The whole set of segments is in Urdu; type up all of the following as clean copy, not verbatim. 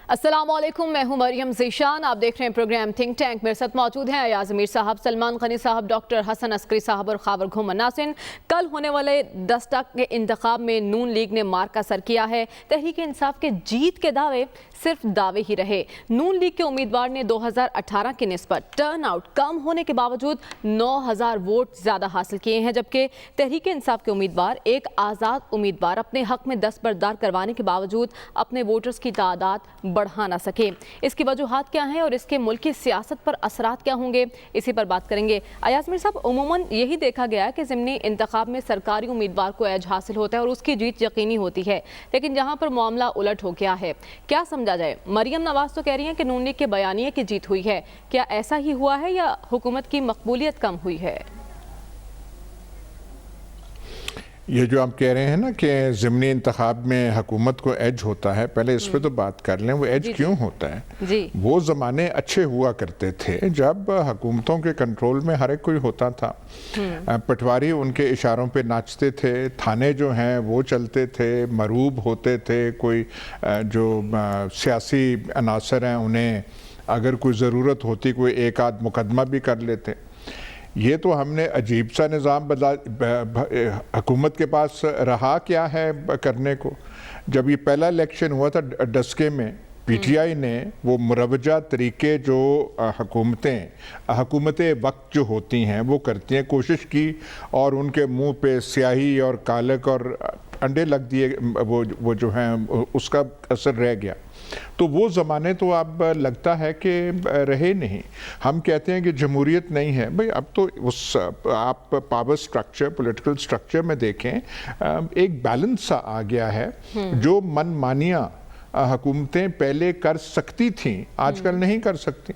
السلام علیکم، میں ہوں مریم ذیشان، آپ دیکھ رہے ہیں پروگرام تھنک ٹینک۔ میرے ساتھ موجود ہیں ایاز امیر صاحب، سلمان غنی صاحب، ڈاکٹر حسن عسکری صاحب اور خاور گھومن ناصر۔ کل ہونے والے 10 کے انتخاب میں نون لیگ نے مارکہ سر کیا ہے۔ تحریک انصاف کے جیت کے دعوے صرف دعوے ہی رہے۔ نون لیگ کے امیدوار نے 2018 کی نسبت ٹرن آؤٹ کم ہونے کے باوجود 9000 ووٹ زیادہ حاصل کیے ہیں، جبکہ تحریک انصاف کے امیدوار ایک آزاد امیدوار اپنے حق میں دستبردار کروانے کے باوجود اپنے ووٹرز کی تعداد بڑھا نہ سکے۔ اس کی وجوہات کیا ہیں اور اس کے ملکی سیاست پر اثرات کیا ہوں گے، اسی پر بات کریں گے۔ ایاز امیر صاحب، عموماً یہی دیکھا گیا ہے کہ ضمنی انتخاب میں سرکاری امیدوار کو ایج حاصل ہوتا ہے اور اس کی جیت یقینی ہوتی ہے، لیکن جہاں پر معاملہ الٹ ہو گیا ہے، کیا سمجھا جائے؟ مریم نواز تو کہہ رہی ہیں کہ نون لیگ کے بیانیے کی جیت ہوئی ہے، کیا ایسا ہی ہوا ہے یا حکومت کی مقبولیت کم ہوئی ہے؟ یہ جو آپ کہہ رہے ہیں نا کہ ضمنی انتخاب میں حکومت کو ایج ہوتا ہے، پہلے اس پہ تو بات کر لیں، وہ ایج کیوں ہوتا ہے؟ وہ زمانے اچھے ہوا کرتے تھے جب حکومتوں کے کنٹرول میں ہر ایک کوئی ہوتا تھا۔ پٹواری ان کے اشاروں پہ ناچتے تھے، تھانے جو ہیں وہ چلتے تھے، مروب ہوتے تھے، کوئی جو سیاسی عناصر ہیں انہیں اگر کوئی ضرورت ہوتی کوئی ایک آدھ مقدمہ بھی کر لیتے۔ یہ تو ہم نے عجیب سا نظام حکومت کے پاس رہا کیا ہے کرنے کو۔ جب یہ پہلا الیکشن ہوا تھا ڈسکے میں، پی ٹی آئی نے وہ مروجہ طریقے جو حکومتیں وقت جو ہوتی ہیں وہ کرتی ہیں، کوشش کی اور ان کے منہ پہ سیاہی اور کالک اور انڈے لگ دیے، وہ جو ہیں اس کا اثر رہ گیا۔ تو وہ زمانے تو اب لگتا ہے کہ رہے نہیں۔ ہم کہتے ہیں کہ جمہوریت نہیں ہے، بھئی اب تو آپ پاور سٹرکچر، پولیٹیکل سٹرکچر میں دیکھیں، ایک بیلنس سا آ گیا ہے۔ جو من مانیاں حکومتیں پہلے کر سکتی تھیں آج کل نہیں کر سکتی۔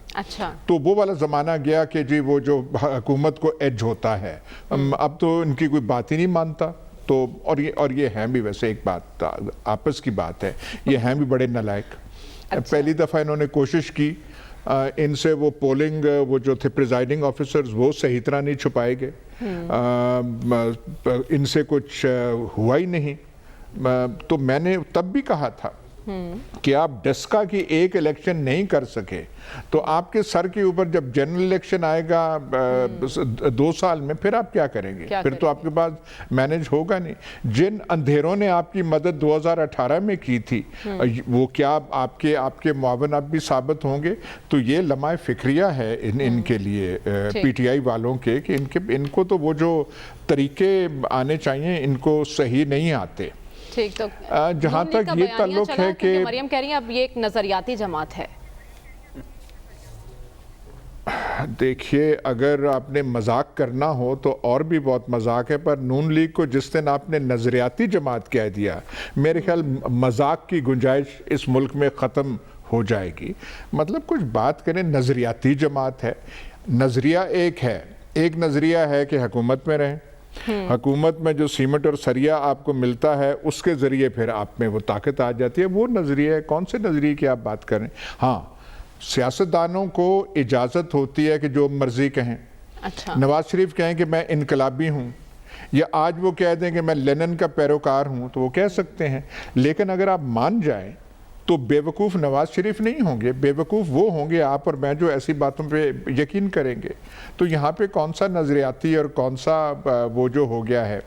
تو وہ والا زمانہ گیا کہ جی وہ جو حکومت کو ایج ہوتا ہے، اب تو ان کی کوئی بات ہی نہیں مانتا۔ تو اور یہ ہیں بھی، ویسے ایک بات آپس کی بات ہے، یہ ہیں بھی بڑے نالائق۔ پہلی دفعہ انہوں نے کوشش کی، ان سے وہ پولنگ وہ جو تھے پریزائڈنگ آفیسرز وہ صحیح طرح نہیں چھپائے گئے، ان سے کچھ ہوا ہی نہیں۔ تو میں نے تب بھی کہا تھا کہ آپ ڈسکا کی ایک الیکشن نہیں کر سکے تو آپ کے سر کے اوپر جب جنرل الیکشن آئے گا 2 سال میں، پھر آپ کیا کریں گے؟ پھر تو آپ کے پاس مینج ہوگا نہیں۔ جن اندھیروں نے آپ کی مدد 2018 میں کی تھی، وہ کیا آپ کے معاون اب بھی ثابت ہوں گے؟ تو یہ لمحہ فکریہ ہے ان کے لیے، پی ٹی آئی والوں کے، کہ ان کو تو وہ جو طریقے آنے چاہیے ان کو صحیح نہیں آتے۔ ٹھیک، تو جہاں تک یہ تعلق ہے کہ مریم کہہ رہی ہیں اب یہ ایک نظریاتی جماعت ہے۔ دیکھیے، اگر آپ نے مذاق کرنا ہو تو اور بھی بہت مذاق ہے، پر نون لیگ کو جس دن آپ نے نظریاتی جماعت کہہ دیا، میرے خیال مذاق کی گنجائش اس ملک میں ختم ہو جائے گی۔ مطلب کچھ بات کریں، نظریاتی جماعت ہے، نظریہ ایک ہے، ایک نظریہ ہے کہ حکومت میں رہیں، حکومت میں جو سیمنٹ اور سریا آپ کو ملتا ہے اس کے ذریعے پھر آپ میں وہ طاقت آ جاتی ہے، وہ نظریہ ہے۔ کون سے نظریے کی آپ بات کریں؟ ہاں، سیاستدانوں کو اجازت ہوتی ہے کہ جو مرضی کہیں۔ نواز شریف کہیں کہ میں انقلابی ہوں، یا آج وہ کہہ دیں کہ میں لینن کا پیروکار ہوں، تو وہ کہہ سکتے ہیں، لیکن اگر آپ مان جائیں تو بے وقوف نواز شریف نہیں ہوں گے، بے وقوف وہ ہوں گے آپ اور میں جو ایسی باتوں پہ یقین کریں گے۔ تو یہاں پہ کون سا نظریاتی اور کون سا وہ جو ہو گیا ہے۔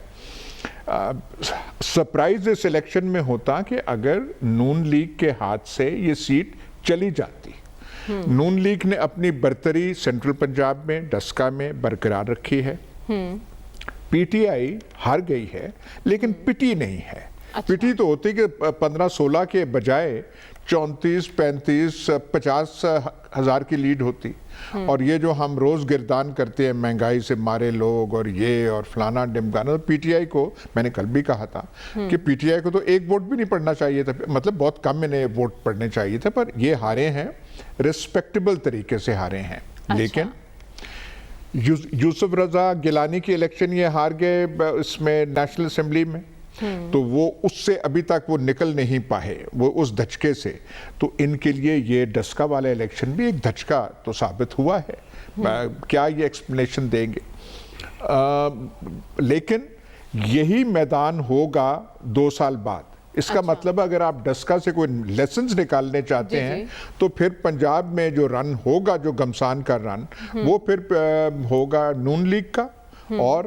سرپرائز اس الیکشن میں ہوتا کہ اگر نون لیگ کے ہاتھ سے یہ سیٹ چلی جاتی۔ نون لیگ نے اپنی برتری سینٹرل پنجاب میں، ڈسکا میں برقرار رکھی ہے۔ پی ٹی آئی ہار گئی ہے لیکن پٹی نہیں ہے۔ پٹی تو ہوتی کہ 15-16 کے بجائے 34, 35, 50 ہزار کی لیڈ ہوتی۔ اور یہ جو ہم روز گردان کرتے ہیں مہنگائی سے مارے لوگ اور یہ اور فلانا ڈمکانا، پی ٹی آئی کو میں نے کل بھی کہا تھا کہ پی ٹی آئی کو تو ایک ووٹ بھی نہیں پڑنا چاہیے تھا، مطلب بہت کم انہیں ووٹ پڑنے چاہیے تھے، پر یہ ہارے ہیں، رسپیکٹیبل طریقے سے ہارے ہیں۔ لیکن یوسف رضا گیلانی کی الیکشن یہ ہار گئے اس میں نیشنل اسمبلی میں، تو وہ اس سے ابھی تک وہ نکل نہیں پائے، وہ اس دھچکے سے۔ تو ان کے لیے یہ ڈسکا والا الیکشن بھی ایک دھچکا تو ثابت ہوا ہے۔ کیا یہ ایکسپلینیشن دیں گے؟ لیکن یہی میدان ہوگا 2 سال بعد۔ اس کا مطلب اگر آپ ڈسکا سے کوئی لیسنز نکالنے چاہتے ہیں تو پھر پنجاب میں جو رن ہوگا، جو گھمسان کا رن، وہ پھر ہوگا نون لیگ کا اور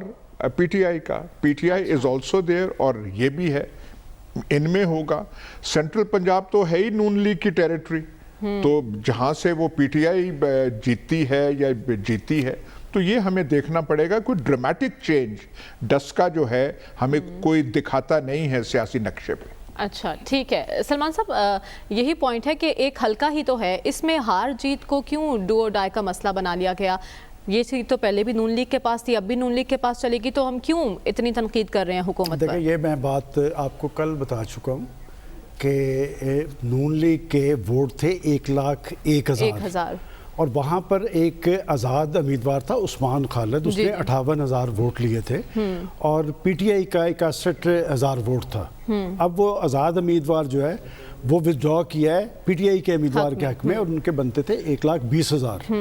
پی ٹی آئی کا. پی T I is also there, اور یہ بھی ہے ان میں ہوگا. سینٹرل پنجاب تو ہے ہی نون لیگ کی ٹیریٹری، تو جہاں سے وہ پی ٹی آئی جیتتی ہے یا جیتی ہے، تو یہ ہمیں دیکھنا پڑے گا. کوئی ڈرامیٹک چینج ڈسکا جو ہے ہمیں کوئی دکھاتا نہیں ہے سیاسی نقشے پہ. اچھا ٹھیک ہے سلمان صاحب، یہی پوائنٹ ہے کہ ایک حلقہ ہی تو ہے، اس میں ہار جیت کو کیوں ڈو اور ڈائی کا مسئلہ بنا لیا گیا؟ یہ سیٹ تو پہلے بھی نون لیگ کے پاس تھی، اب بھی نون لیگ کے پاس چلے گی، تو ہم کیوں اتنی تنقید کر رہے ہیں حکومت پر؟ دیکھیں، یہ میں بات آپ کو کل بتا چکا ہوں کہ نون لیگ کے ووٹ تھے 1,01,000 اور وہاں پر ایک آزاد امیدوار تھا عثمان خالد، اس نے 58,000 ووٹ لیے تھے، اور پی ٹی آئی کا 61,000 ووٹ تھا. اب وہ آزاد امیدوار جو ہے وہ ودرا کیا ہے پی ٹی آئی کے امیدوار کے حق میں، اور ان کے بنتے تھے 1,20,000.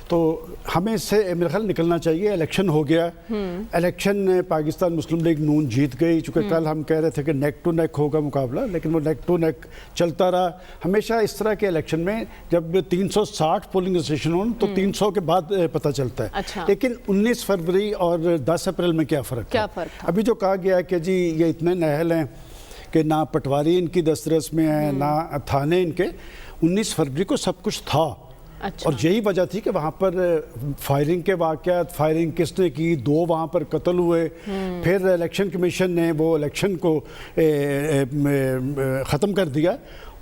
تو ہمیں اس سے میرے خیال نکلنا چاہیے. الیکشن ہو گیا، الیکشن پاکستان مسلم لیگ نون جیت گئی، چونکہ کل ہم کہہ رہے تھے کہ نیک ٹو نیک ہوگا مقابلہ، لیکن وہ نیک ٹو نیک چلتا رہا. ہمیشہ اس طرح کے الیکشن میں جب 360 پولنگ اسٹیشن ہوں تو 300 کے بعد پتہ چلتا ہے. لیکن 19 فروری اور 10 اپریل میں کیا فرق ہے؟ ابھی جو کہا گیا ہے کہ جی یہ اتنے نااہل ہیں کہ نہ پٹواری ان کی دسترس میں ہے، نہ تھانے ان کے. 19 فروری کو سب کچھ تھا، اور یہی وجہ تھی کہ وہاں پر فائرنگ کے واقعات، فائرنگ کس نے کی، 2 وہاں پر قتل ہوئے. پھر الیکشن کمیشن نے وہ الیکشن کو ختم کر دیا.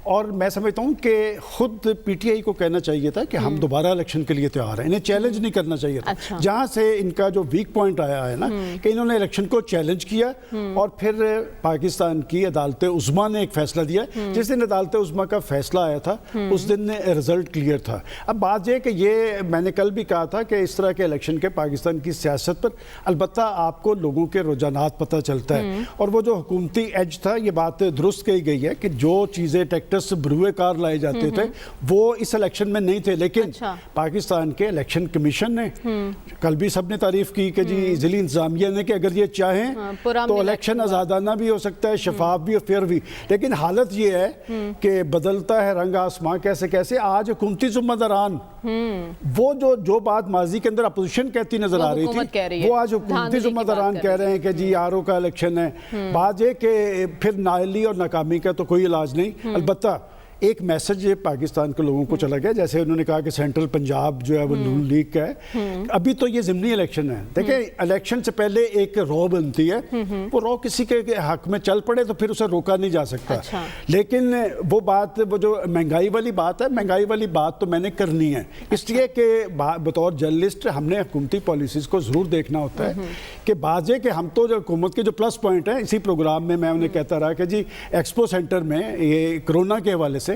اور میں سمجھتا ہوں کہ خود پی ٹی آئی کو کہنا چاہیے تھا کہ ہم دوبارہ الیکشن کے لیے تیار ہیں. انہیں چیلنج نہیں کرنا چاہیے تھا. جہاں سے ان کا جو ویک پوائنٹ آیا ہے نا کہ انہوں نے الیکشن کو چیلنج کیا، اور پھر پاکستان کی عدالت عظمیٰ نے ایک فیصلہ دیا. جس دن عدالت عظمیٰ کا فیصلہ آیا تھا اس دن رزلٹ کلیئر تھا. اب بات یہ کہ یہ میں نے کل بھی کہا تھا کہ اس طرح کے الیکشن کے پاکستان کی سیاست پر البتہ آپ کو لوگوں کے رجحانات پتہ چلتا ہے، اور وہ جو حکومتی ایج تھا، یہ بات درست کہی گئی ہے کہ جو چیزیں بروئے کار لائے جاتے تھے وہ اس الیکشن میں نہیں تھے. لیکن پاکستان کے الیکشن کمیشن نے کل بھی سب نے تعریف کی کہ جی ضلعی انتظامیہ نے کہ اگر یہ چاہیں تو الیکشن آزادانہ بھی ہو سکتا ہے، شفاف بھی اور فیئر بھی. لیکن حالت یہ ہے کہ بدلتا ہے رنگ آسمان کیسے کیسے. آج حکومتی ذمہ داران وہ جو بات ماضی کے اندر اپوزیشن کہتی نظر آ رہی تھی، وہ آج حکومتی ذمہ داران کہہ رہے ہیں کہ جی آر او کا الیکشن ہے. بات یہ کہ پھر نااہلی اور ناکامی کا تو کوئی علاج نہیں. البتہ ایک میسج پاکستان کے لوگوں کو چلا گیا، جیسے انہوں نے کہا کہ سینٹرل پنجاب جو ہے وہ نون لیگ کا ہے. ابھی تو یہ ضمنی الیکشن ہے. دیکھیں، الیکشن سے پہلے ایک رو بنتی ہے، وہ رو کسی کے حق میں چل پڑے تو پھر اسے روکا نہیں جا سکتا. لیکن وہ بات، وہ جو مہنگائی والی بات ہے، مہنگائی والی بات تو میں نے کرنی ہے، اس لیے کہ بطور جرنلسٹ ہم نے حکومتی پالیسیز کو ضرور دیکھنا ہوتا ہے. کہ بعض یہ کہ ہم تو جو حکومت کے جو پلس پوائنٹ ہیں، اسی پروگرام میں انہیں کہتا رہا کہ جی ایکسپو سینٹر میں یہ کرونا کے حوالے سے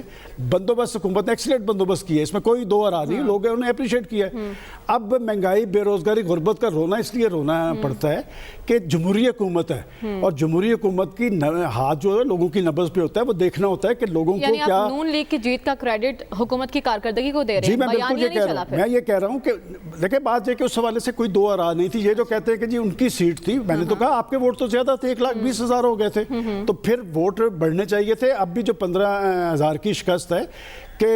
بندوبست حکومت نے ایکسیلنٹ بندوبست کیا ہے، اس میں کوئی دو آرا نہیں. لوگ انہوں نے اپریشیٹ کیا ہے. اب مہنگائی، بے روزگاری، غربت کا رونا اس لیے رونا پڑتا ہے کہ جمہوری حکومت ہے، اور جمہوری حکومت کی ہاتھ جو ہے لوگوں کی نبض پہ ہوتا ہے. وہ دیکھنا ہوتا ہے کہ لوگوں کو کیا. آپ نون لیگ کی جیت کا کریڈٹ حکومت کی کارکردگی کو دے رہے ہیں. جی میں بالکل یہ کہہ رہا ہوں. میں یہ کہہ رہا ہوں کہ دیکھیں بات یہ کہ اس حوالے سے کوئی دو آرا نہیں تھی. یہ جو کہتے ہیں کہ جی ان کی سیٹ تھی، میں نے تو کہا آپ کے ووٹ تو زیادہ تھے، 1,20,000 ہو گئے تھے، تو پھر ووٹ بڑھنے چاہیے تھے. اب بھی جو 15,000 کی شکست ہے کہ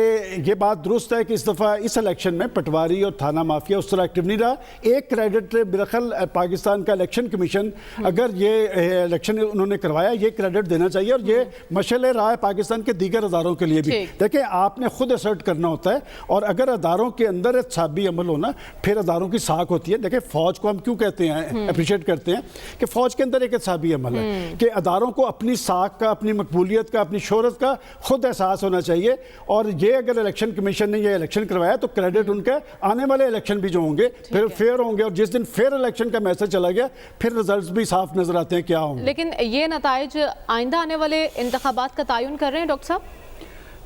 یہ بات درست ہے کہ اس دفعہ اس الیکشن میں پٹواری اور تھانہ مافیا اس طرح ایکٹیو نہیں رہا. ایک کریڈٹ برخل پاکستان کا الیکشن کمیشن، اگر یہ الیکشن انہوں نے کروایا، یہ کریڈٹ دینا چاہیے، اور یہ مشعل راہ ہے پاکستان کے دیگر اداروں کے لیے بھی. دیکھیں آپ نے خود اسرٹ کرنا ہوتا ہے، اور اگر اداروں کے اندر احتسابی عمل ہونا، پھر اداروں کی ساکھ ہوتی ہے. دیکھیں فوج کو ہم کیوں کہتے ہیں، اپریشیٹ کرتے ہیں کہ فوج کے اندر ایک احتسابی عمل ہے کہ اداروں کو اپنی ساکھ کا، اپنی مقبولیت کا، اپنی شہرت کا خود احساس ہونا چاہیے. اور یہ اگر الیکشن کمیشن نے یہ الیکشن کروایا تو کریڈٹ ان کا آنے والے الیکشن بھی جو ہوں گے پھر فیئر ہوں گے. اور جس دن فیئر الیکشن کا میسج چلا گیا پھر رزلٹس بھی صاف نظر آتے ہیں کیا ہوں گے. لیکن یہ نتائج آئندہ آنے والے انتخابات کا تعین کر رہے ہیں ڈاکٹر صاحب؟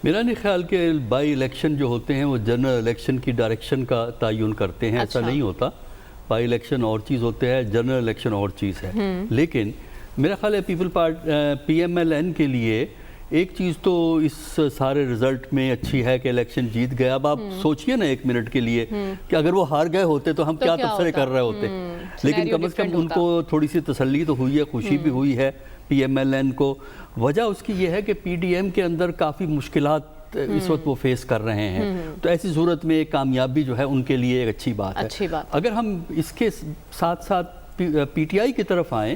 میرا نہیں خیال کہ بائی الیکشن جو ہوتے ہیں وہ جنرل الیکشن کی ڈائریکشن کا تعین کرتے ہیں. ایسا نہیں ہوتا. بائی الیکشن اور چیز ہوتے ہیں، جنرل الیکشن اور چیز ہے. لیکن میرا خیال ہے پی ایم ایل این کے لیے ایک چیز تو اس سارے رزلٹ میں اچھی ہے کہ الیکشن جیت گیا. اب آپ سوچئے نا ایک منٹ کے لیے کہ اگر وہ ہار گئے ہوتے تو ہم کیا تبصرے کر رہے ہوتے, لیکن کم از کم ان کو تھوڑی سی تسلی تو ہوئی ہے, خوشی بھی ہوئی ہے پی ایم ایل این کو. وجہ اس کی یہ ہے کہ پی ڈی ایم کے اندر کافی مشکلات اس وقت وہ فیس کر رہے ہیں, تو ایسی صورت میں ایک کامیابی جو ہے ان کے لیے ایک اچھی بات ہے. اگر ہم اس کے ساتھ ساتھ پی ٹی آئی کی طرف آئیں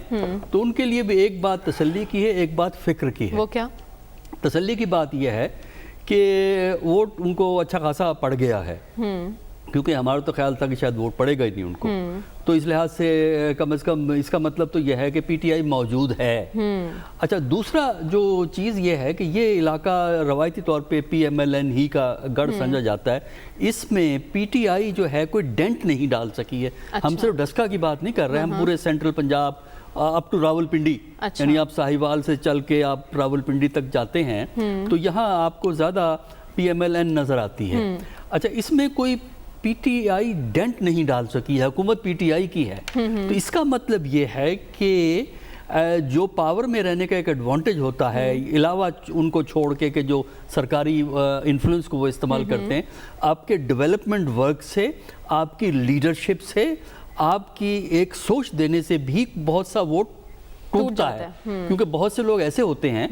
تو ان کے لیے بھی ایک بات تسلی کی ہے, ایک بات فکر کی ہے. وہ کیا؟ تسلی کی بات یہ ہے کہ ووٹ ان کو اچھا خاصا پڑ گیا ہے, کیونکہ ہمارا تو خیال تھا کہ شاید ووٹ پڑے گا ہی نہیں ان کو, تو اس لحاظ سے کم از کم اس کا مطلب تو یہ ہے کہ پی ٹی آئی موجود ہے. اچھا, دوسرا جو چیز یہ ہے کہ یہ علاقہ روایتی طور پہ پی ایم ایل این ہی کا گڑھ سمجھا جاتا ہے, اس میں پی ٹی آئی جو ہے کوئی ڈینٹ نہیں ڈال سکی ہے. ہم صرف ڈسکا کی بات نہیں کر رہے, ہم پورے central Punjab up to Rawalpindi, یعنی آپ ساہیوال سے چل کے آپ راول پنڈی تک جاتے ہیں تو یہاں آپ کو زیادہ پی ایم ایل این نظر آتی ہے. اچھا, اس میں کوئی پی ٹی آئی ڈینٹ نہیں ڈال سکی ہے, حکومت پی ٹی آئی کی ہے, تو اس کا مطلب یہ ہے کہ جو پاور میں رہنے کا ایک ایڈوانٹیج ہوتا ہے, علاوہ ان کو چھوڑ کے کہ جو سرکاری انفلوئنس کو وہ استعمال کرتے ہیں, آپ کے ڈیولپمنٹ ورک سے, آپ کی لیڈرشپ سے, آپ کی ایک سوچ دینے سے بھی بہت سا ووٹ ٹوٹتا ہے. کیونکہ بہت سے لوگ ایسے ہوتے ہیں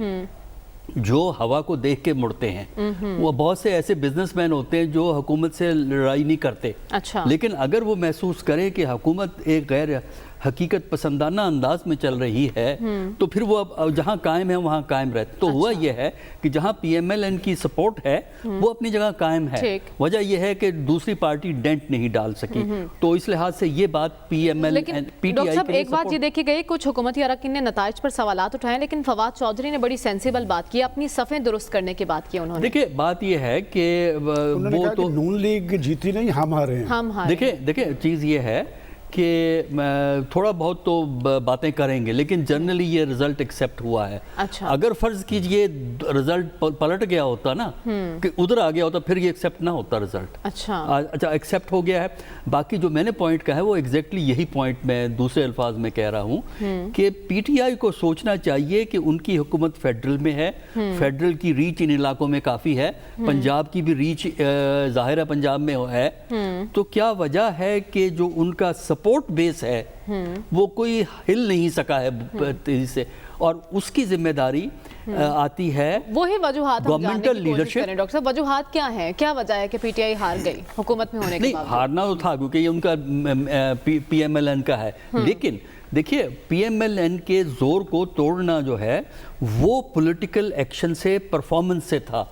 جو ہوا کو دیکھ کے مڑتے ہیں, وہ بہت سے ایسے بزنس مین ہوتے ہیں جو حکومت سے لڑائی نہیں کرتے, لیکن اگر وہ محسوس کریں کہ حکومت ایک غیر حقیقت پسندانہ انداز میں چل رہی ہے تو پھر وہ جہاں قائم ہے وہاں قائم رہتے. تو ہوا یہ ہے کہ جہاں پی ایم ایل این کی سپورٹ ہے وہ اپنی جگہ قائم ہے, وجہ یہ ہے کہ دوسری پارٹی ڈینٹ نہیں ڈال سکی. تو اس لحاظ سے یہ بات P M L N P T I کے لیے ایک بات یہ دیکھی گئی, کچھ حکومتی اراکین نے نتائج پر سوالات اٹھائے, لیکن فواد چودھری نے بڑی سینسیبل بات کی, اپنی صفیں درست کرنے کی بات کی انہوں نے. دیکھیں بات یہ ہے کہ وہ تو نون لیگ جیتی نہیں, ہم ہارے ہیں. دیکھیں چیز یہ ہے کہ تھوڑا بہت تو باتیں کریں گے, لیکن جنرلی یہ رزلٹ ایکسیپٹ ہوا ہے. اگر فرض کیجئے رزلٹ پلٹ گیا ہوتا نا, کہ ادھر آ گیا ہوتا, پھر یہ ایکسیپٹ نہ ہوتا رزلٹ. اچھا, ایکسیپٹ ہو گیا ہے. باقی جو میں نے پوائنٹ کہا ہے وہ ایگزیکٹلی یہی پوائنٹ میں دوسرے الفاظ میں کہہ رہا ہوں کہ پی ٹی آئی کو سوچنا چاہیے کہ ان کی حکومت فیڈرل میں ہے, فیڈرل کی ریچ ان علاقوں میں کافی ہے, پنجاب کی بھی ریچ ظاہر ہے پنجاب میں ہے, تو کیا وجہ ہے کہ جو ان کا سپورٹ بیس ہے وہ کوئی ہل نہیں سکا ہے تیزی سے, اور اس کی ذمہ داری آتی ہے وہی وجوہات ہم جاننے کی کوشش کریں. ڈاکٹر صاحب, وجوہات کیا ہیں, کیا وجہ ہے کہ پی ٹی آئی ہار گئی حکومت میں ہونے کے بعد؟ ہارنا تو تھا کیونکہ یہ ان کا پی ایم ایل این کا ہے, لیکن دیکھیے پی ایم ایل این کے زور کو توڑنا جو ہے وہ پولیٹیکل ایکشن سے, پرفارمنس سے تھا,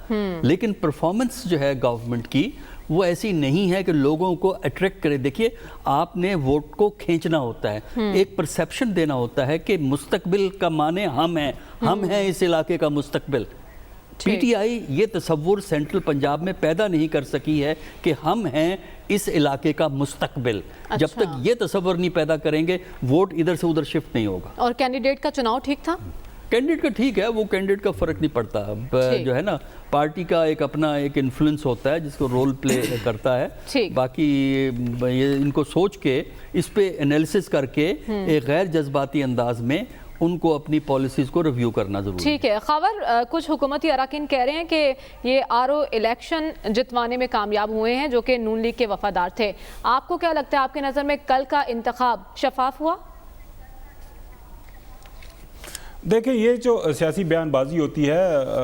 لیکن پرفارمنس جو ہے گورنمنٹ کی وہ ایسی نہیں ہے کہ لوگوں کو اٹریکٹ کرے. دیکھیے آپ نے ووٹ کو کھینچنا ہوتا ہے, ایک پرسیپشن دینا ہوتا ہے کہ مستقبل کا معنی ہم ہیں اس علاقے کا مستقبل. پی ٹی آئی یہ تصور سینٹرل پنجاب میں پیدا نہیں کر سکی ہے کہ ہم ہیں اس علاقے کا مستقبل. جب تک یہ تصور نہیں پیدا کریں گے ووٹ ادھر سے ادھر شفٹ نہیں ہوگا. اور کینڈیڈیٹ کا چناؤ ٹھیک تھا؟ کینڈیڈیٹ کا ٹھیک ہے, وہ کینڈیڈیٹ کا فرق نہیں پڑتا, جو ہے نا پارٹی کا ایک اپنا ایک انفلوئنس ہوتا ہے جس کو رول پلے کرتا ہے. باقی یہ ان کو سوچ کے اس پہ انالیسس کر کے ایک غیر جذباتی انداز میں ان کو اپنی پالیسیز کو ریویو کرنا ضروری ہے. ٹھیک ہے. خاور, کچھ حکومتی اراکین کہہ رہے ہیں کہ یہ آر او الیکشن جتوانے میں کامیاب ہوئے ہیں جو کہ نون لیگ کے وفادار تھے. آپ کو کیا لگتا ہے, آپ کی نظر میں کل کا انتخاب شفاف ہوا؟ دیکھیں یہ جو سیاسی بیان بازی ہوتی ہے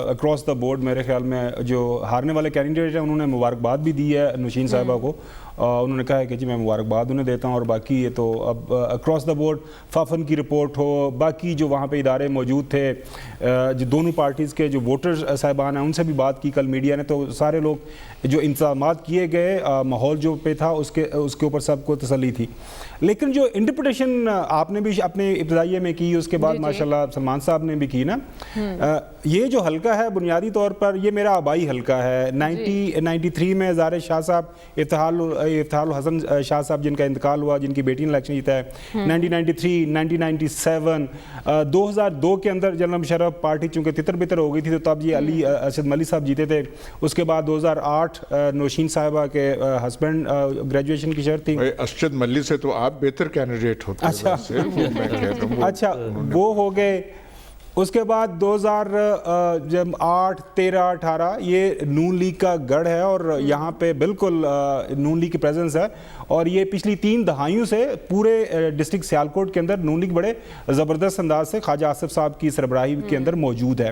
اکراس دا بورڈ, میرے خیال میں جو ہارنے والے کینڈیڈیٹ ہیں انہوں نے مبارکباد بھی دی ہے نوشین صاحبہ کو, انہوں نے کہا ہے کہ جی میں مبارکباد انہیں دیتا ہوں, اور باقی یہ تو اب اکراس دا بورڈ فافن کی رپورٹ ہو, باقی جو وہاں پہ ادارے موجود تھے, جو دونوں پارٹیز کے جو ووٹر صاحبان ہیں ان سے بھی بات کی کل میڈیا نے, تو سارے لوگ جو انتظامات کیے گئے, ماحول جو پہ تھا اس کے اوپر سب کو تسلی تھی. لیکن جو انٹرپریٹیشن آپ نے بھی اپنے ابتدائیے میں کی, اس کے بعد ماشاءاللہ سلمان صاحب نے بھی کی نا, یہ جو حلقہ ہے بنیادی طور پر یہ میرا آبائی حلقہ ہے. 93 میں زارِ شاہ صاحب, افتخار الحسن شاہ صاحب جن کا انتقال ہوا, جن کی بیٹی نے الیکشن جیتا ہے, 1993, 1997, 2002 کے اندر جنرل مشرف پارٹی چونکہ تتر بتر ہو گئی تھی تو تب یہ علی ارشد ملی صاحب جیتے تھے. اس کے بعد 2008 نوشین صاحبہ کے ہسبینڈ گریجویشن کی شرط تھی. ارشد ملی سے تو آپ بہتر کینڈیڈیٹ ہوتے ہیں. اچھا وہ ہو گئے. اس کے بعد 2008 13 18 یہ نون لیگ کا گڑھ ہے اور یہاں پہ بالکل نون لیگ کی پریزنس ہے اور یہ پچھلی 3 دہائیوں سے پورے ڈسٹرکٹ سیالکوٹ کے اندر نون لیگ بڑے زبردست انداز سے خواجہ آصف صاحب کی سربراہی کے اندر موجود ہے.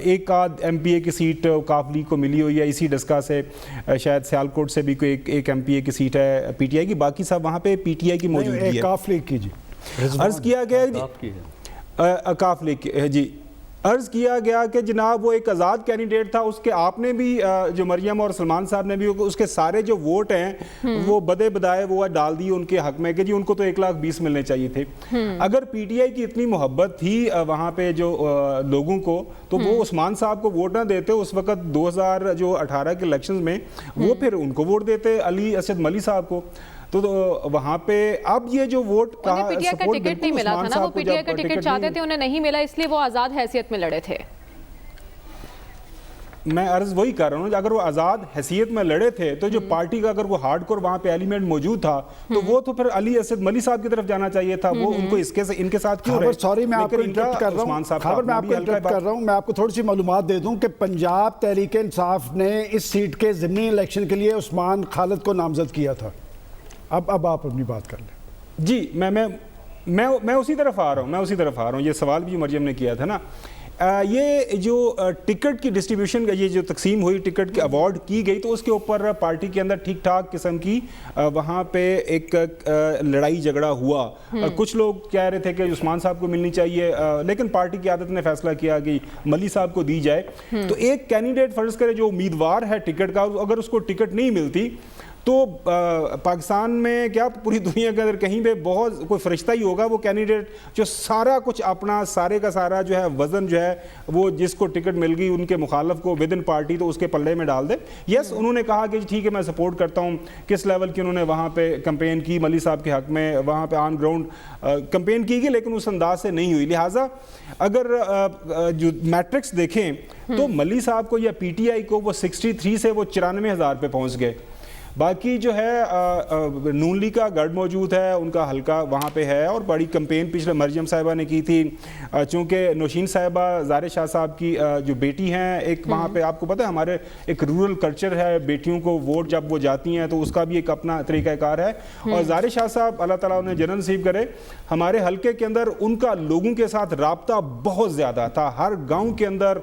ایک آدھ ایم پی اے کی سیٹ کاف لیگ کو ملی ہوئی ہے, اسی ڈسکا سے شاید سیالکوٹ سے بھی کوئی ایک ایم پی اے کی سیٹ ہے پی ٹی آئی کی, باقی سب وہاں پہ پی ٹی آئی کی موجودگی ہے. کاف لیگ کی جی عرض کیا گیا کاف لیگ جی عرض کیا گیا کہ جناب وہ ایک آزاد کینڈیڈیٹ تھا, اس کے آپ نے بھی جو مریم اور سلمان صاحب نے بھی اس کے سارے جو ووٹ ہیں وہ بدے بدائے وہ ڈال دی ان کے حق میں کہ جی ان کو تو 1,20,000 ملنے چاہیے تھے. اگر پی ٹی آئی کی اتنی محبت تھی وہاں پہ جو لوگوں کو تو وہ عثمان صاحب کو ووٹ نہ دیتے اس وقت 2018 کے الیکشنز میں, وہ پھر ان کو ووٹ دیتے علی اسد ملی صاحب کو. تو وہاں پہ اب یہ جو ووٹ کا پی ٹی آئی کا ٹکٹ نہیں ملا تھا نا, وہ پی ٹی آئی کا ٹکٹ چاہتے تھے انہیں نہیں ملا, اس لیے وہ آزاد حیثیت میں لڑے تھے. میں عرض وہی کر رہا ہوں, اگر وہ آزاد حیثیت میں لڑے تھے تو جو پارٹی کا اگر وہ ہارڈ کور وہاں پہ ایلیمنٹ موجود تھا تو وہ تو پھر علی اسد ملی صاحب کی طرف جانا چاہیے تھا, وہ ان کو ان کے ساتھ کیوں رہے. سوری میں آپ کو انٹرپٹ کر رہا ہوں, میں آپ کو تھوڑی سی معلومات دے دوں کہ پنجاب تحریک انصاف نے اس سیٹ کے ضمنی الیکشن کے لیے عثمان خالد کو نامزد کیا تھا. اب آپ اپنی بات کر لیں. جی میں اسی طرف آ رہا ہوں, یہ سوال بھی مریم نے کیا تھا نا. یہ جو ٹکٹ کی ڈسٹریبیوشن یہ جو تقسیم ہوئی, ٹکٹ کی ایوارڈ کی گئی, تو اس کے اوپر پارٹی کے اندر ٹھیک ٹھاک قسم کی وہاں پہ ایک لڑائی جھگڑا ہوا. کچھ لوگ کہہ رہے تھے کہ عثمان صاحب کو ملنی چاہیے, لیکن پارٹی کی عادت نے فیصلہ کیا کہ ملی صاحب کو دی جائے. تو ایک کینڈیڈیٹ فرض کرے جو امیدوار ہے ٹکٹ کا, اگر اس کو ٹکٹ نہیں ملتی تو پاکستان میں کیا پوری دنیا کے اندر کہیں پہ بہت کوئی فرشتہ ہی ہوگا وہ کینڈیڈیٹ جو سارا کچھ اپنا سارے کا سارا جو ہے وزن جو ہے وہ جس کو ٹکٹ مل گئی ان کے مخالف کو ود ان پارٹی تو اس کے پلڑے میں ڈال دے. یس انہوں نے کہا کہ ٹھیک ہے میں سپورٹ کرتا ہوں, کس لیول کی انہوں نے وہاں پہ کمپین کی ملی صاحب کے حق میں, وہاں پہ آن گراؤنڈ کمپین کی گئی, لیکن اس انداز سے نہیں ہوئی. لہٰذا اگر جو میٹرکس دیکھیں تو ملی صاحب کو یا پی ٹی آئی کو وہ 63 سے وہ 94,000 پہ پہنچ گئے. باقی جو ہے نون لیگ کا گڑھ موجود ہے, ان کا حلقہ وہاں پہ ہے اور بڑی کمپین پچھلے مریم صاحبہ نے کی تھی, چونکہ نوشین صاحبہ زارِ شاہ صاحب کی جو بیٹی ہیں, ایک وہاں پہ آپ کو پتہ ہے ہمارے ایک رورل کلچر ہے, بیٹیوں کو ووٹ جب وہ جاتی ہیں تو اس کا بھی ایک اپنا طریقہ کار ہے. اور زارِ شاہ صاحب اللہ تعالیٰ انہیں جنت نصیب کرے, ہمارے حلقے کے اندر ان کا لوگوں کے ساتھ رابطہ بہت زیادہ تھا. ہر گاؤں کے اندر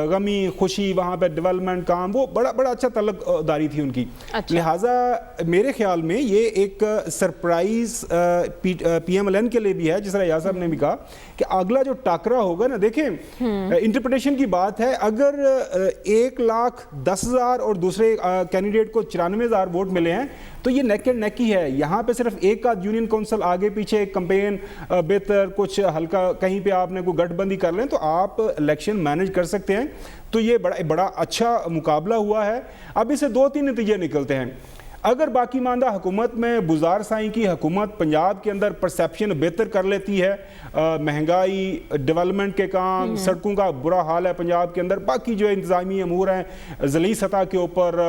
غمی خوشی وہاں پہ ڈیولپمنٹ کام, وہ بڑا اچھا تعلق داری تھی ان کی. لہٰذا میرے خیال میں یہ ایک surprise P M L N کے لیے بھی ہے, جس طرح یاسر صاحب نے بھی کہا کہ اگلا جو ٹاکرا ہوگا نا, دیکھیں انٹرپریٹیشن کی بات ہے, اگر 1,10,000 اور دوسرے کینڈیڈیٹ کو 94,000 ووٹ ملے ہیں تو یہ نیک اینڈ نیک ہی ہے. یہاں پہ صرف ایک آدھ یونین کونسل آگے پیچھے کمپین بہتر کچھ ہلکا کہیں پہ آپ نے کوئی گٹھ بندی کر لیں تو آپ الیکشن مینیج کر سکتے ہیں. تو یہ بڑا اچھا مقابلہ ہوا ہے. اب اسے 2-3 نتیجے نکلتے ہیں. اگر باقی ماندہ حکومت میں بزار سائیں کی حکومت پنجاب کے اندر پرسیپشن بہتر کر لیتی ہے, مہنگائی, ڈیولپمنٹ کے کام, سڑکوں کا برا حال ہے پنجاب کے اندر, باقی جو انتظامی امور ہیں ضلعی سطح کے اوپر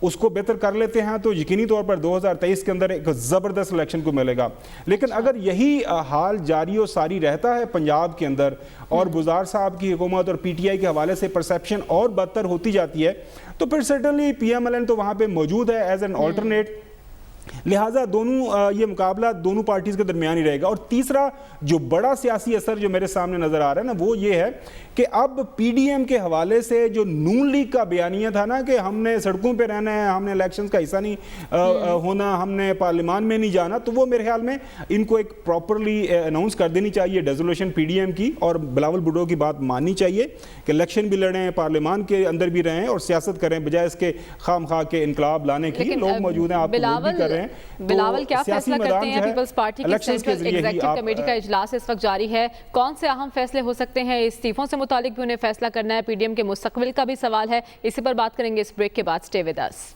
اس کو بہتر کر لیتے ہیں تو یقینی طور پر 2023 کے اندر ایک زبردست الیکشن کو ملے گا. لیکن اگر یہی حال جاری و ساری رہتا ہے پنجاب کے اندر اور بزار صاحب کی حکومت اور پی ٹی آئی کے حوالے سے پرسیپشن اور بدتر ہوتی جاتی ہے تو پھر certainly P M L N تو وہاں پہ موجود ہے ایز این آلٹرنیٹ. لہٰذا یہ مقابلہ دونوں پارٹیز کے درمیان ہی رہے گا. اور تیسرا جو بڑا سیاسی اثر جو میرے سامنے نظر آ رہا ہے نا, وہ یہ ہے کہ اب پی ڈی ایم کے حوالے سے جو نون لیگ کا بیانیہ تھا نا کہ ہم نے سڑکوں پہ رہنا ہے, ہم نے الیکشنز کا حصہ نہیں ہونا, ہم نے پارلیمان میں نہیں جانا, تو وہ میرے خیال میں ان کو ایک پراپرلی اناؤنس کر دینی چاہیے ڈیزولوشن پی ڈی ایم کی, اور بلاول بھٹو کی بات ماننی چاہیے کہ الیکشن بھی لڑیں, پارلیمان کے اندر بھی رہیں اور سیاست کریں, بجائے اس کے خام خواہ کے انقلاب لانے کی. لوگ موجود ہیں, آپ ووٹ بھی کر رہے ہیں. بلاول کیا فیصلہ کرتے ہیں پیپلز پارٹی کی سینٹرل ایگزیکٹو کمیٹی کا اجلاس اس وقت جاری ہے, کون سے اہم فیصلے ہو سکتے ہیں؟ استعفوں سے متعلق بھی انہیں فیصلہ کرنا ہے, پی ڈی ایم کے مستقبل کا بھی سوال ہے. اسی پر بات کریں گے اس بریک کے بعد. Stay with us.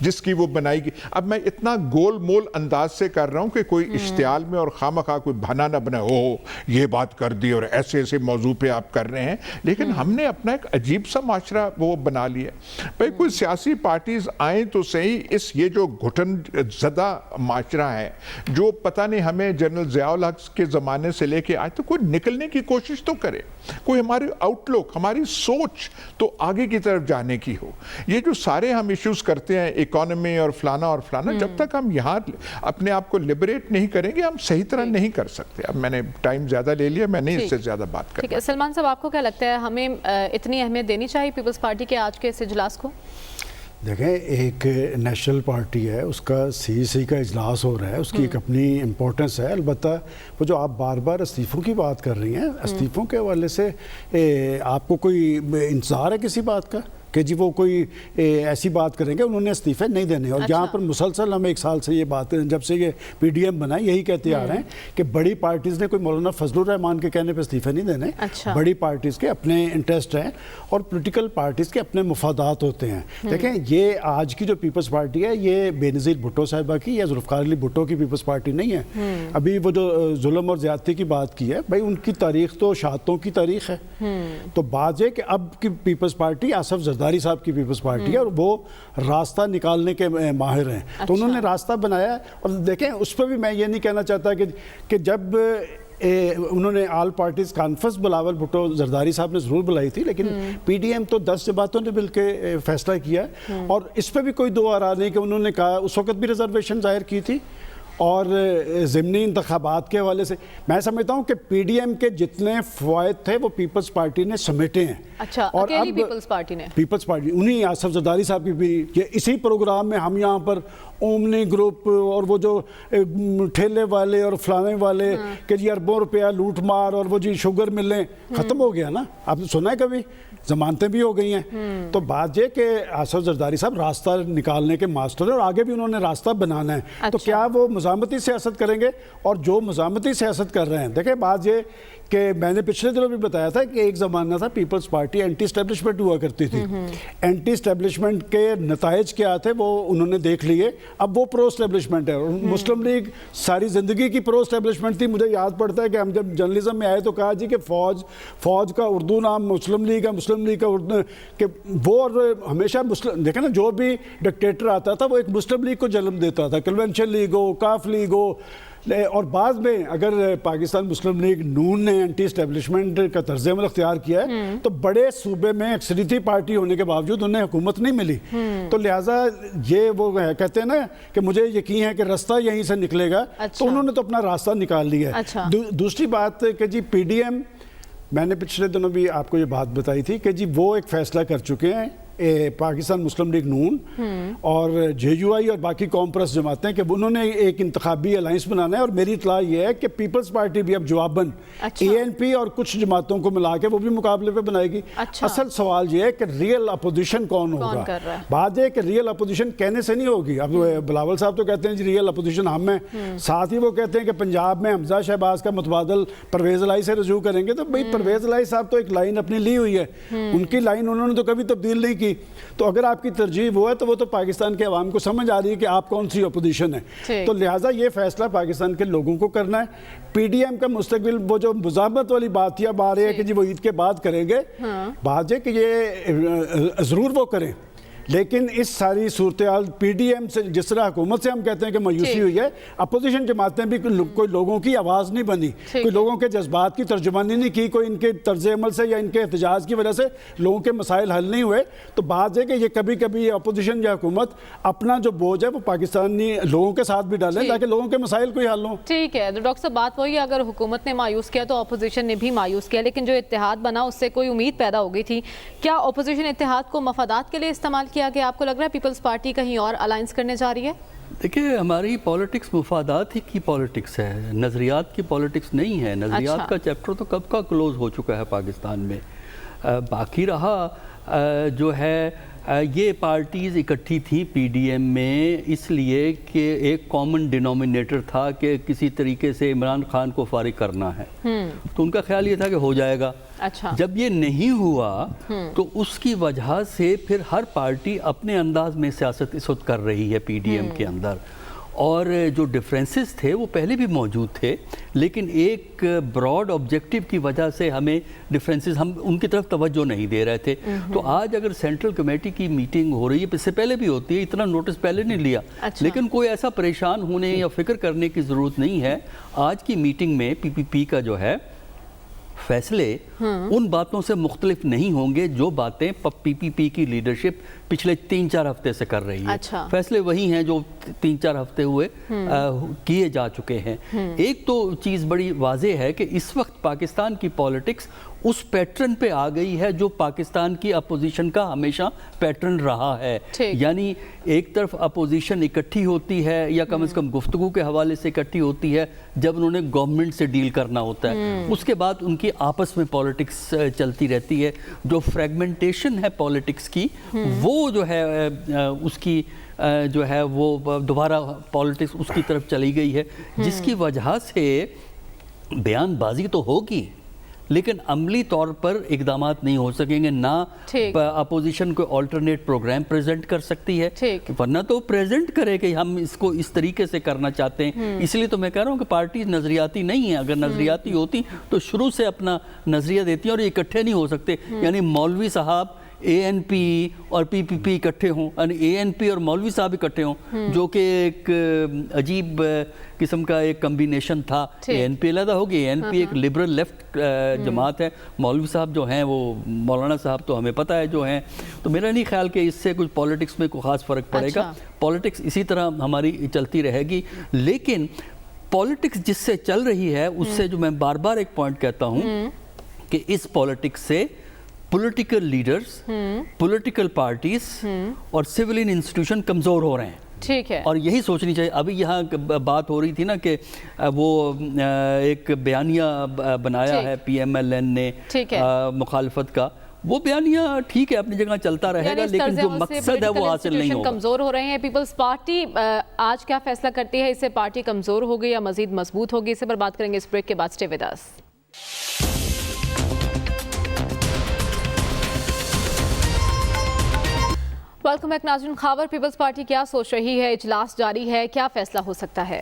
جس کی وہ بنائی گئی. اب میں اتنا گول مول انداز سے کر رہا ہوں کہ کوئی اشتعال میں اور خواہ کوئی بہانہ نہ بنائے ہو یہ بات کر دی اور ایسے ایسے موضوع پہ آپ کر رہے ہیں. لیکن ہم نے اپنا ایک عجیب سا معاشرہ وہ بنا لیا. بھائی کوئی سیاسی پارٹیز آئیں تو صحیح, اس یہ جو گھٹن زدہ معاشرہ ہے جو پتہ نہیں ہمیں جنرل ضیاء الحق کے زمانے سے لے کے آج تو کوئی نکلنے کی کوشش تو کرے, کوئی ہماری آؤٹ لک, ہماری سوچ تو آگے کی طرف جانے کی ہو. یہ جو سارے ہم ایشوز کرتے ہیں اکانومی اور فلانا, جب تک ہم یہاں اپنے آپ کو لبریٹ نہیں کریں گے ہم صحیح طرح نہیں کر سکتے. اب میں نے ٹائم زیادہ لے لیا, میں نہیں اس سے زیادہ بات کرتا. سلمان صاحب آپ کو کیا لگتا ہے ہمیں اتنی اہمیت دینی چاہیے پیپلز پارٹی کے آج کے اس اجلاس کو؟ دیکھیں ایک نیشنل پارٹی ہے, اس کا سی کا اجلاس ہو رہا ہے, اس کی ایک اپنی امپورٹنس ہے. البتہ وہ جو آپ بار بار استعفوں کی بات کر رہی ہیں, استعفوں کے حوالے سے آپ کو کوئی انتظار ہے کسی بات کا کہ جی وہ کوئی ایسی بات کریں گے انہوں نے استعفے نہیں دینے؟ اور جہاں پر مسلسل ہم ایک سال سے یہ بات جب سے یہ پی ڈی ایم بنا یہی کہتے آ رہے ہیں کہ بڑی پارٹیز نے کوئی مولانا فضل الرحمان کے کہنے پہ استعفے نہیں دینے. بڑی پارٹیز کے اپنے انٹرسٹ ہیں اور پولیٹیکل پارٹیز کے اپنے مفادات ہوتے ہیں. دیکھیں یہ آج کی جو پیپلز پارٹی ہے یہ بے نظیر بھٹو صاحبہ کی یا ذوالفقار علی بھٹو کی پیپلز پارٹی نہیں ہے. ابھی وہ جو ظلم اور زیادتی کی بات کی ہے, بھائی ان کی تاریخ تو شہادتوں کی تاریخ ہے. تو بات ہے کہ اب کی پیپلز پارٹی آصف زرداری صاحب کی پیپلز پارٹی ہے اور وہ راستہ نکالنے کے ماہر ہیں. تو انہوں نے راستہ بنایا اور دیکھیں اس پہ بھی میں یہ نہیں کہنا چاہتا کہ جب انہوں نے all parties conference Bilawal Bhutto Zardari صاحب نے ضرور بلائی تھی, لیکن پی ڈی ایم تو 10 جماعتوں نے مل کے فیصلہ کیا اور اس پہ بھی کوئی دو آرا نہیں کہ انہوں نے کہا. اس وقت بھی ریزرویشن ظاہر کی تھی اور ضمنی انتخابات کے حوالے سے میں سمجھتا ہوں کہ پی ڈی ایم کے جتنے فوائد تھے وہ پیپلز پارٹی نے سمیٹے ہیں. اور اب پیپلز پارٹی انہی آصف زرداری صاحب کی بھی اسی پروگرام میں ہم یہاں پر اومنی گروپ اور وہ جو ٹھیلے والے اور فلانے والے کہ جی اربوں روپیہ لوٹ مار اور وہ جی شوگر ملیں ختم ہو گیا نا. آپ نے سنا ہے کبھی؟ ضمانتیں بھی ہو گئی ہیں. تو بات یہ کہ آصف زرداری صاحب راستہ نکالنے کے ماسٹر ہیں اور آگے بھی انہوں نے راستہ بنانا ہے. تو کیا وہ مزاحمتی سیاست کریں گے؟ اور جو مزاحمتی سیاست کر رہے ہیں, دیکھیں بات یہ کہ میں نے پچھلے دنوں بھی بتایا تھا کہ ایک زمانہ تھا پیپلز پارٹی اینٹی اسٹیبلشمنٹ ہوا کرتی تھی. اینٹی اسٹیبلشمنٹ کے نتائج کیا تھے وہ انہوں نے دیکھ لیے, اب وہ پرو اسٹیبلشمنٹ ہے. مسلم لیگ ساری زندگی کی پرو اسٹیبلشمنٹ تھی. مجھے یاد پڑتا ہے کہ ہم جب جرنلزم میں آئے تو کہا جی کہ فوج کا اردو نام مسلم لیگ ہے, مسلم لیگ کا اردو کہ وہ ہمیشہ مسلم. دیکھیں نا جو بھی ڈکٹیٹر آتا تھا وہ ایک مسلم لیگ کو جنم دیتا تھا, کنونشن لیگ ہو, کاف لیگ ہو. اور بعد میں اگر پاکستان مسلم لیگ نون نے اینٹی اسٹیبلشمنٹ کا طرز عمل اختیار کیا ہے تو بڑے صوبے میں اکثریتی پارٹی ہونے کے باوجود انہیں حکومت نہیں ملی. تو لہٰذا یہ وہ کہتے ہیں نا کہ مجھے یقین ہے کہ راستہ یہیں سے نکلے گا. تو انہوں نے تو اپنا راستہ نکال لیا ہے. دوسری بات کہ جی پی ڈی ایم, میں نے پچھلے دنوں بھی آپ کو یہ بات بتائی تھی کہ جی وہ ایک فیصلہ کر چکے ہیں پاکستان مسلم لیگ نون اور جے یو آئی اور باقی قوم پرست جماعتیں کہ انہوں نے ایک انتخابی الائنس بنانا ہے. اور میری اطلاع یہ ہے کہ پیپلز پارٹی بھی اب جواباً اے این پی اور کچھ جماعتوں کو ملا کے وہ بھی مقابلے پہ بنائے گی. اصل سوال یہ ہے کہ ریئل اپوزیشن کون ہوگا. بات یہ کہ ریئل اپوزیشن کہنے سے نہیں ہوگی. اب بلاول صاحب تو کہتے ہیں جی ریئل اپوزیشن ہم ہیں, ساتھ ہی وہ کہتے ہیں کہ پنجاب میں حمزہ شہباز کا متبادل پرویز الہی سے رجوع کریں گے. تو بھائی پرویز الہی صاحب تو ایک لائن اپنی لی ہوئی ہے, ان کی لائن انہوں نے تو کبھی تبدیل نہیں کی. تو اگر آپ کی ترجیح وہ ہے تو وہ تو پاکستان کے عوام کو سمجھ آ رہی ہے کہ آپ کون سی اپوزیشن ہے. تو لہٰذا یہ فیصلہ پاکستان کے لوگوں کو کرنا ہے. پی ڈی ایم کا مستقبل وہ جو مزاحمت والی بات تھی اب آ رہی ہے کہ جی وہ عید کے بعد کریں گے. بات ہے کہ یہ ضرور وہ کریں, لیکن اس ساری صورتحال پی ڈی ایم سے جس طرح حکومت سے ہم کہتے ہیں کہ مایوسی ہوئی ہے, اپوزیشن جماعتیں بھی کوئی لوگوں کی آواز نہیں بنی, کوئی لوگوں کے جذبات کی ترجمانی نہیں کی, کوئی ان کے طرز عمل سے یا ان کے احتجاج کی وجہ سے لوگوں کے مسائل حل نہیں ہوئے. تو بات ہے کہ یہ کبھی کبھی اپوزیشن یا حکومت اپنا جو بوجھ ہے وہ پاکستانی لوگوں کے ساتھ بھی ڈالیں تاکہ لوگوں کے مسائل کوئی حل ہوں. ٹھیک ہے ڈاکٹر صاحب, بات وہی ہے اگر حکومت نے مایوس کیا تو اپوزیشن نے بھی مایوس کیا, لیکن جو اتحاد بنا اس سے کوئی امید پیدا ہو گئی تھی. کیا اپوزیشن اتحاد کو مفادات کے لیے استعمال کیا گیا؟ آپ کو لگ رہا ہے پیپلز پارٹی کہیں اور الائنس کرنے جا رہی ہے؟ دیکھیں ہماری پالیٹکس مفادات ہی کی پالیٹکس ہے, نظریات کی پالیٹکس نہیں ہے. نظریات کا چیپٹر تو کب کا کلوز ہو چکا ہے پاکستان میں. باقی رہا جو ہے یہ پارٹیز اکٹھی تھیں پی ڈی ایم میں اس لیے کہ ایک کامن ڈینومینیٹر تھا کہ کسی طریقے سے عمران خان کو فارغ کرنا ہے، تو ان کا خیال یہ تھا کہ ہو جائے گا۔ اچھا، جب یہ نہیں ہوا تو اس کی وجہ سے پھر ہر پارٹی اپنے انداز میں سیاست اس وقت کر رہی ہے پی ڈی ایم کے اندر، اور جو ڈفرینسز تھے وہ پہلے بھی موجود تھے، لیکن ایک براڈ آبجیکٹیو کی وجہ سے ہمیں ڈفرینسز، ہم ان کی طرف توجہ نہیں دے رہے تھے۔ تو آج اگر سینٹرل کمیٹی کی میٹنگ ہو رہی ہے، اس سے پہلے بھی ہوتی ہے، اتنا نوٹس پہلے نہیں لیا، لیکن کوئی ایسا پریشان ہونے یا فکر کرنے کی ضرورت نہیں ہے۔ آج کی میٹنگ میں پی پی پی کا جو ہے فیصلے ان باتوں سے مختلف نہیں ہوں گے جو باتیں پی پی پی کی لیڈرشپ پچھلے 3-4 ہفتے سے کر رہی ہے۔ فیصلے وہی ہیں جو 3-4 ہفتے ہوئے کیے جا چکے ہیں۔ ایک تو چیز بڑی واضح ہے کہ اس وقت پاکستان کی پالیٹکس اس پیٹرن پہ آ گئی ہے جو پاکستان کی اپوزیشن کا ہمیشہ پیٹرن رہا ہے، یعنی ایک طرف اپوزیشن اکٹھی ہوتی ہے یا کم از کم گفتگو کے حوالے سے اکٹھی ہوتی ہے جب انہوں نے گورنمنٹ سے ڈیل کرنا ہوتا ہے، اس کے بعد ان کی آپس میں پالیٹکس چلتی رہتی ہے۔ جو فریگمنٹیشن ہے پالیٹکس کی، وہ جو ہے اس کی جو ہے وہ دوبارہ پالیٹکس اس کی طرف چلی گئی ہے، جس کی وجہ سے بیان بازی تو ہوگی لیکن عملی طور پر اقدامات نہیں ہو سکیں گے، نہ اپوزیشن کو آلٹرنیٹ پروگرام پریزنٹ کر سکتی ہے، ورنہ تو پریزنٹ کرے کہ ہم اس کو اس طریقے سے کرنا چاہتے ہیں۔ اس لیے تو میں کہہ رہا ہوں کہ پارٹیز نظریاتی نہیں ہیں، اگر نظریاتی ہوتی تو شروع سے اپنا نظریہ دیتی ہیں، اور یہ اکٹھے نہیں ہو سکتے، یعنی مولوی صاحب اے این پی اور پی پی پی اکٹھے ہوں، یعنی اے این پی اور مولوی صاحب اکٹھے ہوں، جو کہ ایک عجیب قسم کا ایک کمبینیشن تھا۔ اے این پی علیحدہ ہوگی، اے این پی ایک لبرل لیفٹ جماعت ہے، مولوی صاحب جو ہیں وہ مولانا صاحب تو ہمیں پتہ ہے جو ہیں، تو میرا نہیں خیال کہ اس سے کچھ پالیٹکس میں کوئی خاص فرق پڑے گا۔ پالیٹکس اسی طرح ہماری چلتی رہے گی، لیکن پالیٹکس جس سے چل رہی ہے اس سے جو میں بار بار ایک پوائنٹ کہتا ہوں کہ اس پالیٹکس سے پولیٹیکل لیڈرز، پولیٹیکل پارٹیز اور سیولین انسٹیٹیوشن کمزور ہو رہے ہیں۔ ٹھیک ہے، اور یہی سوچنی چاہیے۔ ابھی یہاں بات ہو رہی تھی نا کہ وہ ایک بیانیہ بنایا ہے پی ایم ایل این نے مخالفت کا، وہ بیانیہ ٹھیک ہے اپنی جگہ چلتا رہے گا، لیکن جو مقصد ہے وہ حاصل نہیں ہوگا۔ کمزور ہو رہے ہیں۔ پیپلز پارٹی آج کیا فیصلہ کرتی ہے؟ اس سے پارٹی کمزور ہوگی یا مزید مضبوط ہوگی؟ اس پر بات کریں گے اس بریک کے بعد۔ Stay with us. Welcome back ناظرین۔ خاور پیپلز پارٹی کیا سوچ رہی ہے؟ اجلاس جاری ہے، کیا فیصلہ ہو سکتا ہے؟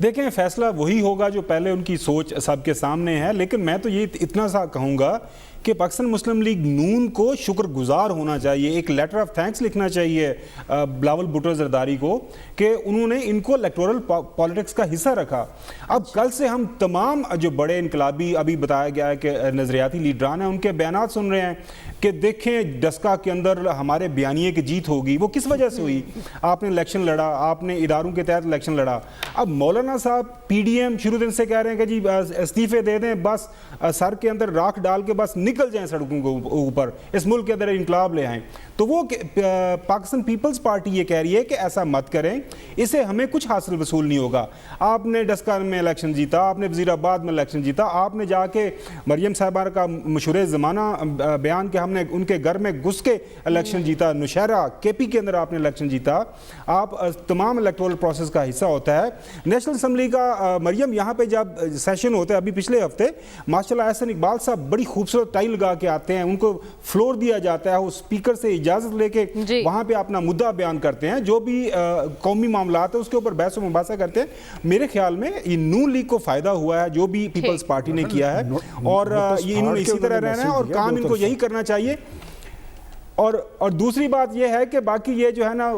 دیکھیں، فیصلہ وہی ہوگا جو پہلے ان کی سوچ سب کے سامنے ہے، لیکن میں تو یہ اتنا سا کہوں گا کہ پاکستان مسلم لیگ نون کو شکر گزار ہونا چاہیے، ایک لیٹر آف تھینکس لکھنا چاہیے بلاول بھٹو زرداری کو کہ انہوں نے ان کو الیکٹورل پالیٹکس کا حصہ رکھا۔ اب کل سے ہم تمام جو بڑے انقلابی، ابھی بتایا گیا ہے کہ نظریاتی لیڈران ہیں، ان کے بیانات سن رہے ہیں کہ دیکھیں ڈسکا کے اندر ہمارے بیانیے کی جیت ہوگی۔ وہ کس وجہ سے ہوئی؟ آپ نے الیکشن لڑا، آپ نے اداروں کے تحت الیکشن لڑا۔ اب مولانا صاحب پی ڈی ایم شروع دن سے کہہ رہے ہیں کہ جی استعفے دے دیں، بس سر کے اندر راکھ ڈال کے بس نکل جائیں سڑکوں کے اوپر، اس ملک کے اندر انقلاب لے آئیں۔ تو وہ پاکستان پیپلز پارٹی یہ کہہ رہی ہے کہ ایسا مت کریں، اسے ہمیں کچھ حاصل وصول نہیں ہوگا۔ آپ نے ڈسکا میں الیکشن جیتا، آپ نے وزیر آباد میں الیکشن جیتا، آپ نے جا کے مریم صاحبہ کا مشہور زمانہ بیان کہ ہم نے ان کے گھر میں گھس کے الیکشن جیتا، نوشہرہ کے پی کے اندر آپ نے الیکشن جیتا۔ آپ تمام الیکٹورل پروسیس کا حصہ ہوتا ہے۔ نیشنل اسمبلی کا مریم یہاں پہ جب سیشن ہوتا ہے، ابھی پچھلے ہفتے ماشاءاللہ احسن اقبال صاحب بڑی خوبصورت ٹائی لگا کے آتے ہیں، ان کو فلور دیا جاتا ہے، وہ اسپیکر سے اجازت لے کے وہاں پہ اپنا مدعا بیان کرتے ہیں، جو بھی قومی معاملات ہیں اس کے اوپر بحث و مباحثہ کرتے ہیں۔ میرے خیال میں یہ نون لیگ کو فائدہ ہوا ہے جو بھی پیپلز پارٹی نے کیا ہے، اور یہ انہوں نے اسی طرح رہنا ہے اور کام ان کو یہی کرنا چاہیے۔ اور دوسری بات یہ ہے کہ باقی یہ جو ہے نا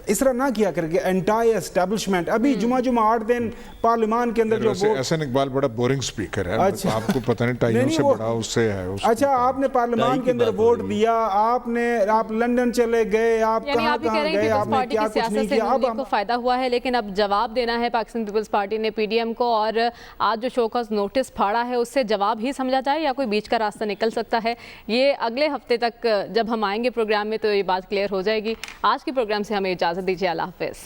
اس طرح نہ کیا کر کے انٹائی اسٹیبلشمنٹ، ابھی جمعہ 8 دن پارلیمان کے اندر جو احسن اقبال بڑا بورنگ سپیکر ہے، آپ کو پتہ نہیں ٹائیوں سے بڑا اس سے ہے۔ اچھا، آپ نے پارلیمان کے اندر ووٹ دیا، آپ لنڈن چلے گئے، آپ کہاں گئے، آپ نے کیا کچھ نہیں کیا۔ اب کو فائدہ ہوا ہے، لیکن اب جواب دینا ہے پاکستان پیپلز پارٹی نے پی ڈی ایم کو، اور آج جو شو کاز نوٹس پھاڑا ہے اس سے جواب ہی سمجھا جائے یا کوئی بیچ کا راستہ نکل سکتا ہے؟ یہ اگلے ہفتے تک جب ہم آئیں گے پروگرام میں تو یہ بات کلیئر ہو جائے گی۔ آج کے پروگرام سے ہمیں اجازت دیجیے، اللہ حافظ۔